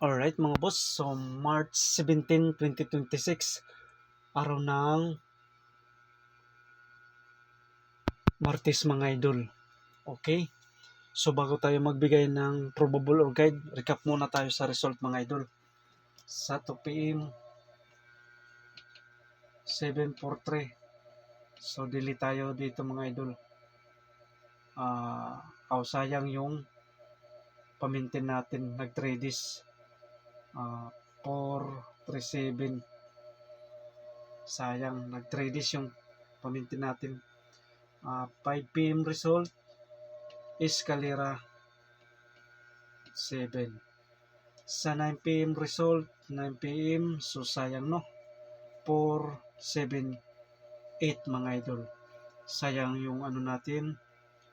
Alright mga boss, so March 17, 2026, araw ng Martes mga idol. Okay? So bago tayo magbigay ng probable or guide, recap muna tayo sa result mga idol. Sa 2 p.m. 743. So delete tayo dito mga idol. Sayang yung pamintin natin, nag-trades. 437. Sayang, nag-trades yung pamintin natin. 5 p.m. result, Escalera 7. Sa 9 p.m. result, 9 p.m. So sayang no. 4, 7, 8 mga idol. Sayang yung ano natin.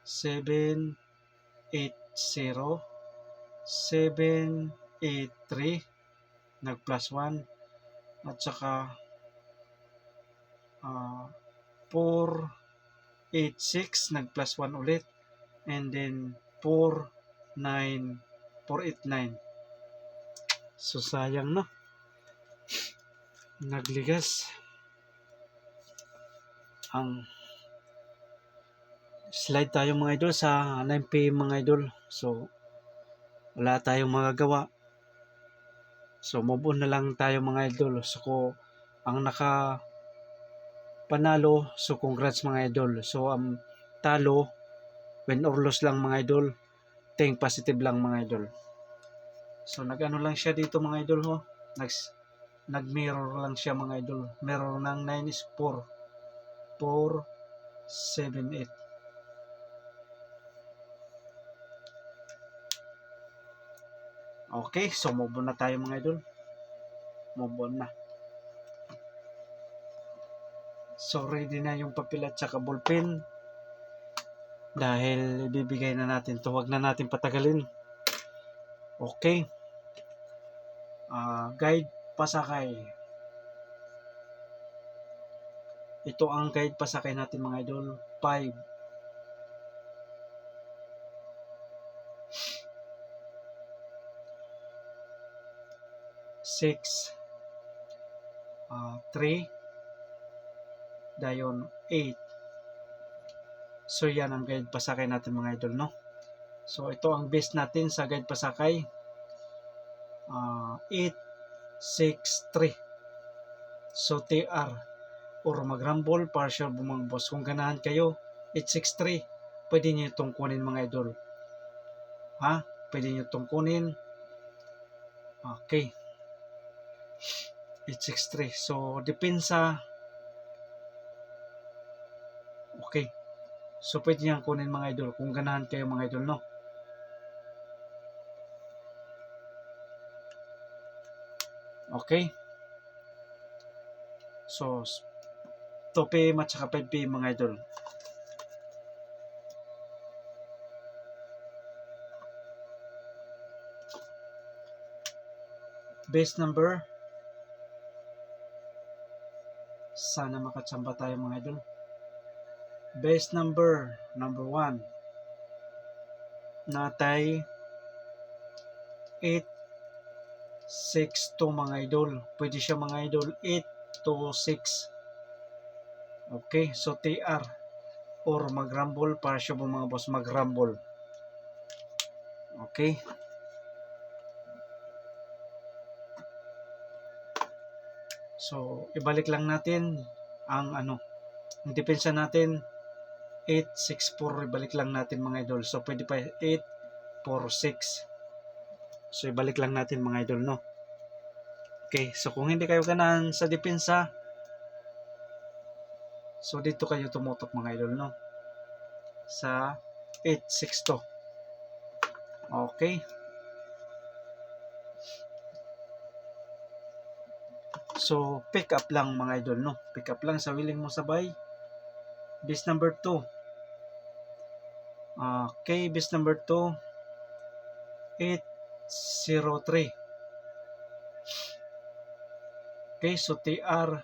7, 8, 0. 7, 8, 3. Nag plus 1. At saka 4, 8, 6. Nag plus 1 ulit. And then 4, 9, 4, 8, 9. So sayang no. Nagligas ang slide tayo mga idol sa 9 p.m. mga idol. So wala tayong magagawa. So move on na lang tayo mga idol. So ang naka panalo, so congrats mga idol. So talo, win or loss lang mga idol. Think positive lang mga idol. So nag-ano lang siya dito mga idol ho. Nag-mirror lang siya mga idol. Mirror ng 9 is 4. 4, 7, 8. Okay, so move on na tayo mga idol. Move on na. So ready na yung papel at saka ballpen. Dahil ibibigay na natin to. Huwag na natin patagalin. Okay. Guide pasakay. Ito ang guide pasakay natin mga idol. 5, 6, 3, dayon 8. So yan ang guide pasakay natin mga idol no. So ito ang base natin sa guide pasakay. 8, 6, 3. So TR or mag-rumble, partial bumangbos. Kung ganahan kayo, 863, pwede nyo itong kunin mga idol. Pwede nyo itong kunin. Okay. 863. So, depensa. Okay. So, pwede nyo kunin mga idol. Kung ganahan kayo mga idol, no? Okay. So, 2 p.m. at saka 5 p.m. mga idol. Base number. Sana makatsamba tayo mga idol. Base number 1. Natay 8, 6 to mga idol. Pwede siya mga idol 8 to 6. Okay, so TR or mag-rumble para siya po mga boss mag-rumble. Okay. So, ibalik lang natin ang ang depensa natin 864, ibalik lang natin mga idol. So, pwede pa 846. So, ibalik lang natin mga idol, no? Okay, so kung hindi kayo ganahan sa depensa, so dito kayo tumutok mga idol, no? Sa 862. Okay. So, pick up lang mga idol, no? Pick up lang sa willing mo sabay. Base number 2. Okay, base number 2. 803. Okay, so TR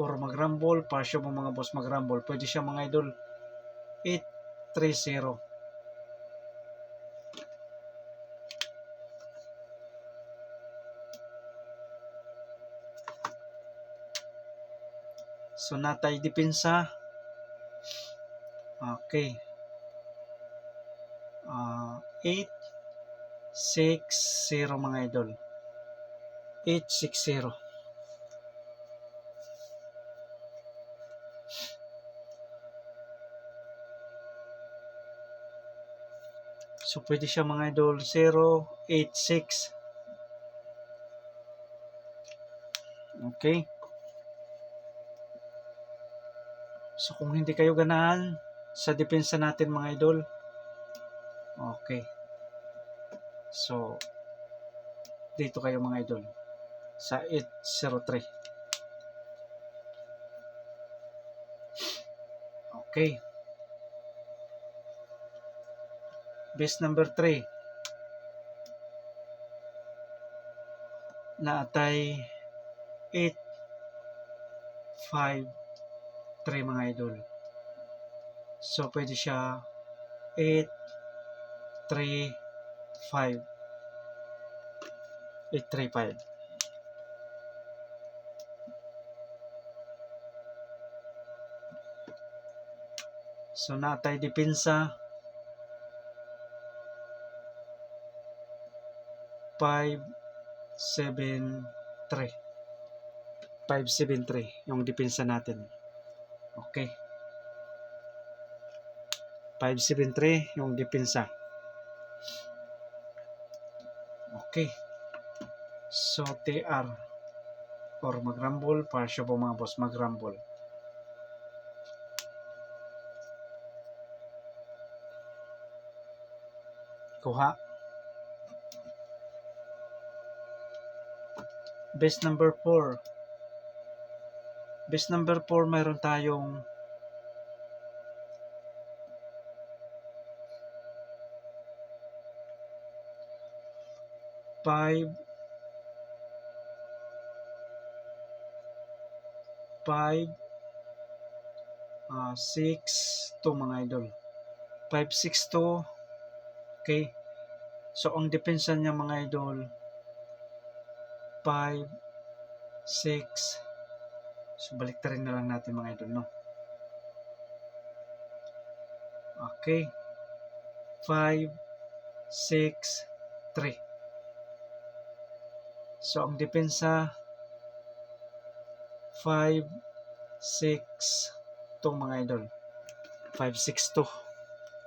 or mag-rumble, partial mo mga boss mag-rumble. Pwede siya mga idol 830. So natay depensa. Okay. 8-6-0 mga idol. 8-6-0. So pwede siya mga idol 0-8-6. Okay. So kung hindi kayo ganahan sa depensa natin mga idol. Okay. So dito kayo mga idol sa 803. Okay. Base number 3. Naatay 8-5-3 mga idol. So pwede siya 8-3-5. 8-3-5. So natay depensa 5-7-3. 5-7-3 yung depensa natin. Okay. 5-7-3 yung depensa. Okay. So TR or mag-rumble para siya po mga boss mag-rumble. Kuha. Base number 4. Base number 4 mayroon tayong 5-6 to mga idol. 5-6 to. Okay. So ang depensa niya mga idol 5-6. So balik rin na lang natin mga idol, no? Okay. 5-6-3. So ang depensa 5-6 to mga idol. 5-6 to.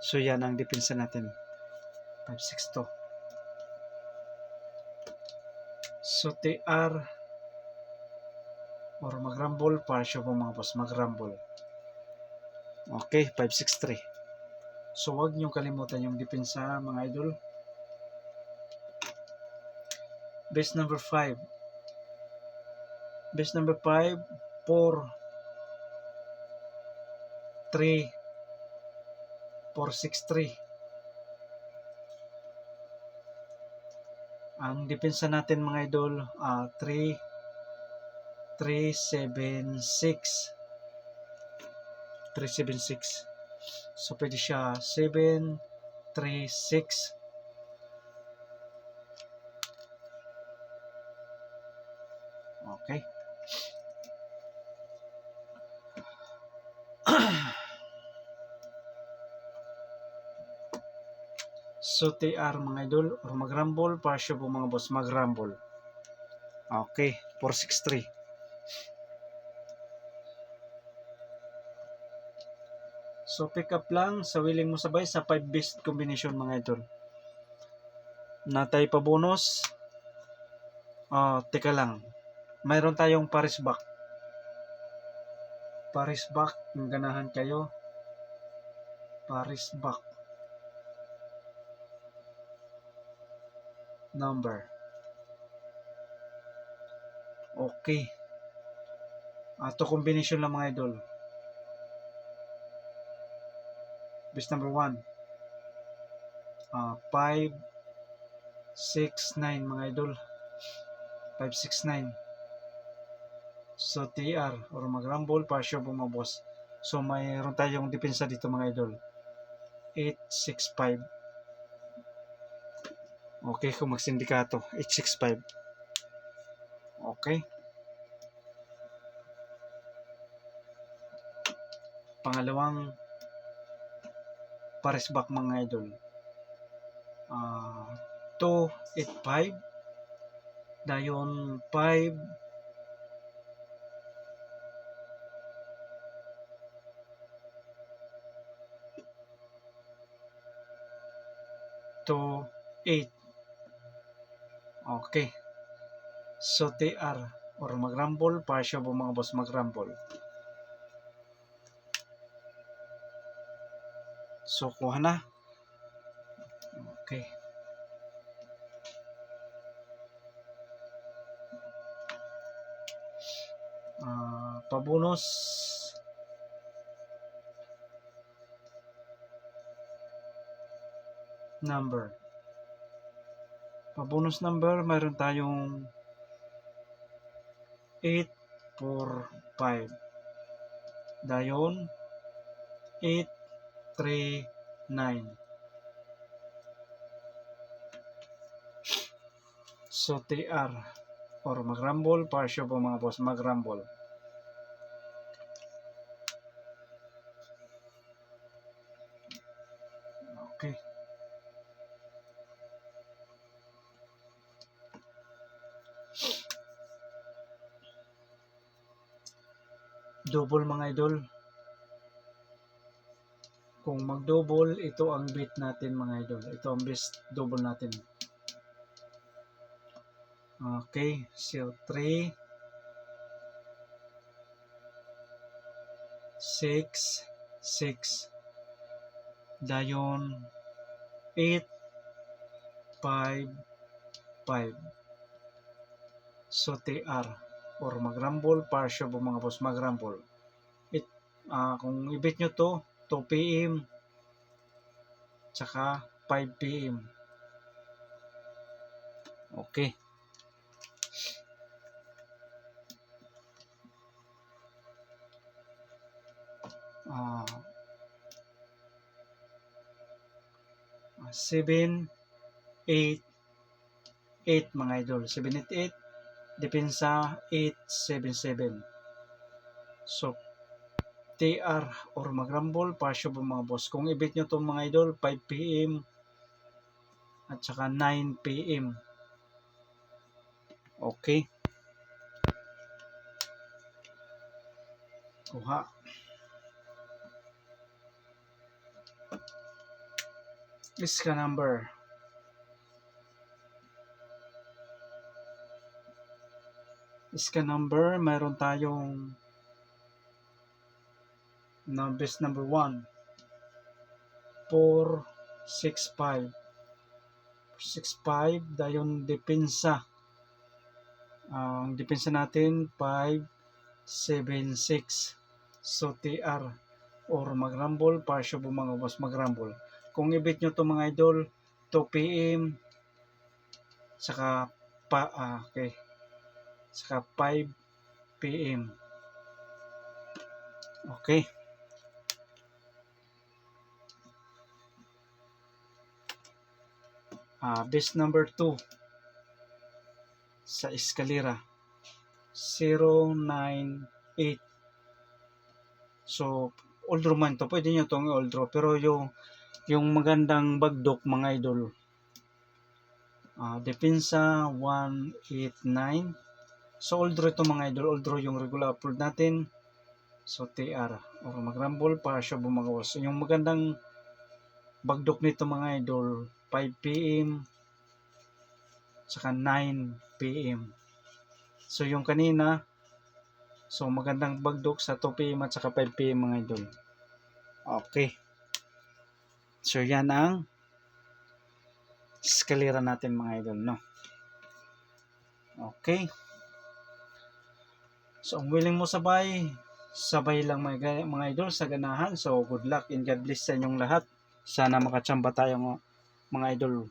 So yan ang depensa natin. 5-6 to. So TR or mag-rumble para siya po mga boss mag-rumble. Okay, 5-6-3. So wag niyong kalimutan yung depensa mga idol. Base number 5. Base number 5, 4-3, 4-6-3. Ang depensa natin mga idol 3-7-6. 3-7-6. So pwede siya 7-3-6. Okay. So TR mga idol or mag-rumble para siya po mga boss mag-rumble. Okay, 4-6-3. So pick up lang sa willing mo sabay sa 5 best combination mga idol. Natay pa bonus. Teka lang. Mayroon tayong Paris back. Paris back, kung ganahan kayo. Paris back. Number. Okay. Ito combination lang mga idol. Base number 1. 5-6-9 mga idol. 5-6-9. So TR or mag-rumble para sure po mga boss. So mayroon tayong depensa dito mga idol. 8-6-5. Okay, kung magsindikato 8-6-5. Okay. pangalawang pares back mga idol. 285 dayon 5 to 8. Okay. So TR or mag-rumble, partial po mga boss mag-rumble. So kuha na. Okay. Pabonus number. Pabonus number, mayroon tayong 8, 4, 5. Dayon 8, 3, 9. So TR or mag-rumble, partial po mga boss mag-rumble. Okay. Double mga idol. Kung mag-double, ito ang bit natin mga idol. Ito ang best double natin. Okay, so 3, 6, 6. Dayon 8, 5, 5. So TR or mag-rumble, partial po mga boss mag-rumble. Kung i-bet nyo to 2 PM tsaka 5 PM. Okay. Ah, 7, 8, 8 mga idol. 7, 8, 8. Depensa 8, 7, 7. So TR or mag-rumble, partial po mga boss. Kung i-bet nyo itong mga idol, 5 PM at saka 9 PM. Okay. Kuha. Iska number. Iska number, mayroon tayong best number 1. 4, 6, 5. 6, 5. Dayon depensa. Ang depensa natin 5, 7, 6. So TR or mag-rumble, partial po mga boss mag-rumble. Kung i-bet nyo to mga idol, 2 PM saka okay. Saka 5 PM. Okay. Best number 2 sa eskalera 098. So old draw man to, pwede nyo itong old draw, pero yung magandang bagdok mga idol, depensa 189. So old draw ito mga idol, old draw yung regular upload natin. So TR or mag-rumble, partial po mga boss. Yung magandang bagdok nito mga idol, 5 PM saka 9 PM. So yung kanina, so magandang bagdok sa 2 PM at saka 5 PM mga idol. Okay. So yan ang eskalera natin mga idol, no? Okay. So ang willing mo sabay lang mga idol sa ganahan. So good luck and God bless sa inyong lahat. Sana makatsamba tayo mga idol.